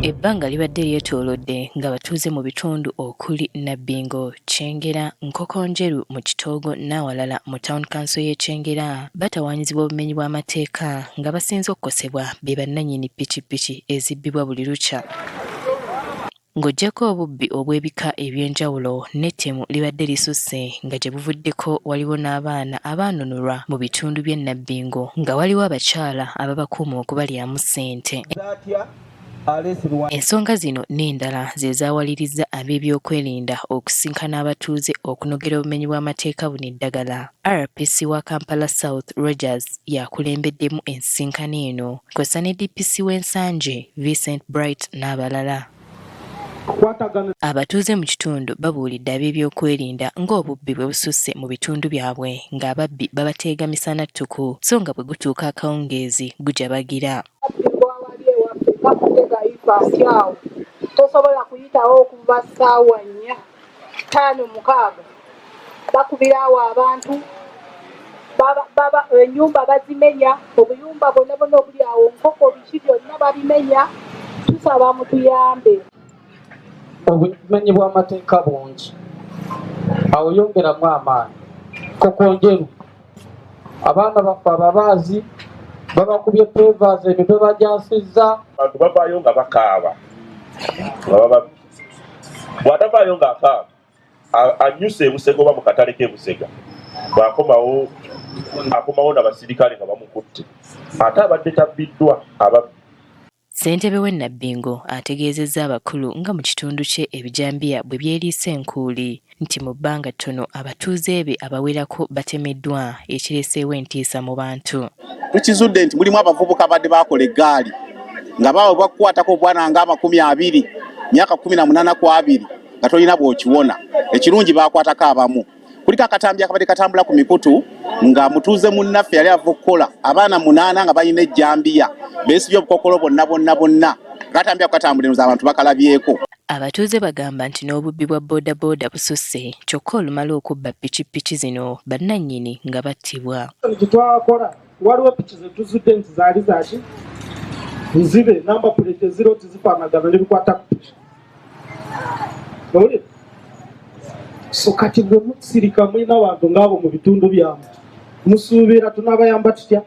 Ebbanga libadde lyetoolodde ng'abatuuze mu bitundu okuli Nabbingo, Kyengera, Nkokonjeru mu Kitoogo n'awalala mu Town Council y'e Kyengera batawaanyizibwa obumenyi bw'amateeka nga basinze okukosebwa be bannannyini ppikipiki ezibbibwa buli lukya. Ng'oggyako obubbi obw'ebika eby'enjawulo n'ettemu libadde lisusse nga gye buvuddeko waliwo n'abaana abaanunulwa mu bitundu by'e Nabbingo nga waliwo abakyala ababakuuma okubalyamu ssente. Ensonga zino n'endala ze zaawalirizza ab'ebyokwerinda okusinkana abatuuze okunogera obumenyi bw'amateeka buno eddagala. RPC wa Kampala South Rogers yakulembeddemu ensisinkano eno kw'ossa ne DPC w'Ensanje Vincent Bright n'abalala. Abatuuze mu kitundu babuulidde ab'ebyokwerinda ng'obubbi bwe bususse mu bitundu byabwe ng'ababbi babateega misana ttuku so nga bwe gutuuka akawungeezi gujabagira. Awo tosobola kuyitawo okuva ssaawa 4:5 bakubira awo abantu ennyumba bazimenya obuyumba bonna obuli awo nkoko biki byonna babimenya tusaba mutuyambe. Obumenyi bw'amateeka bungi awo yongeramu amaanyi. Kokonjeru abaana baffe ababaazi babakubye pevers emitwe bajansizza. Abantu bavaayo nga bakaaba bw'atavaayo nga akaaba anyusa ebusega oba mu katale k'ebusega akomawo n'abasirikale nga bamukutte ate abadde tabbiddwa ababbi. Ssentebe w'e Nabbingo ategeezezza abakulu nga mu kitundu kye ebijambiya bwe byeriisa enkuuli nti mu bbanga ttono abatuuze be abawerako batemeddwa ekireeseewo entiisa mu bantu. Tukizudde nti mulimu abavubuka badde bakola eggaali nga bawe bakukwatako obwana nga 20 myaka 18 ku 2 nga tolina bw'okiwona. Ekirungi bakwatako abamu. Kuliko akatambi akabadde katambula ku mikutu nga mutuuze munnaffe yali ava okukola abaana 8 nga balina ejjambiya beesibye obukokolo bonna akatambi ako katambula abantu bakalabyeko. Abatuuze bagamba nti n'obubbi bwa boodabooda bususse kyokka olumala okubba ppikipiki zino bannannyini nga battibwa. Twakola waliwo piki ze tuzudde nti zaali zaki nzibe namba puleti eziro tizifaanagana nebikwata ku piki. So kati bwe musirika mulina abantu ng'abo mu bitundu byammwe musuubira tunaabayamba tutya?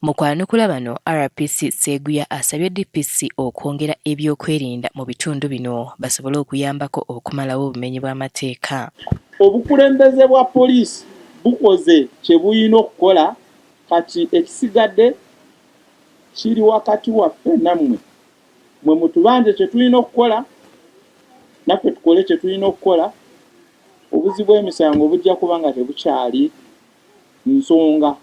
Mu kwanukula bano RPC Seguya asabye DPC okwongera ebyokwerinda mu bitundu bino basobole okuyambako okumalawo obumenyi bw'amateeka. Obukulembeze bwa poliisi bukoze kye buyina okukola kati ekisigadde kiri wakati waffe nammwe. Mwe mutubanje kye tulina okukola naffe tukole kye tulina okukola. Obuzi bw'emisango bujja kuba nga tebukyali nsonga.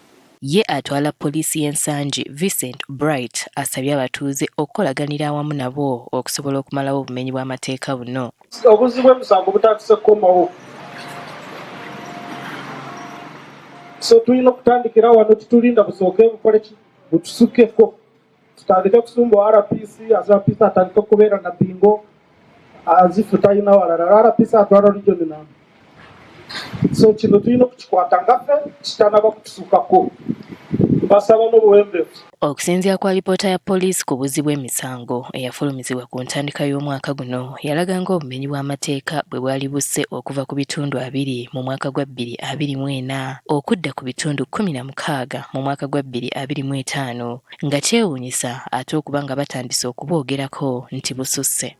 Ye atwala poliisi y'Ensanje Vincent Bright asabye abatuuze okukolaganira awamu nabo okusobola okumalawo obumenyi bw'amateeka buno. Obuzi bw'emisango butandise kukomawo. So tulina okutandikira wano titulinda busooke bukole ki butusukkeko. Tutandike kusumba RPC atandike okubeera Nabbingo azifu talina walala RPC atwala region namba. So kino tulina okukikwata ngaffe kitanaba kutusukako. Basaba n'obuwembeefu. Okusinziira kwa alipoota ya poliisi ku buzzi bw'emisango eyafulumizibwa ku ntandika y'omwaka guno yalaga ng'obumenyi bw'amateeka bwe bwali busse okuva ku bitundu 2 mu mwaka gwa 2024 okudda ku bitundu 16 mu mwaka gwa 2025 nga kyewuunyisa ate okuba nga batandise okubwogerako nti bususse.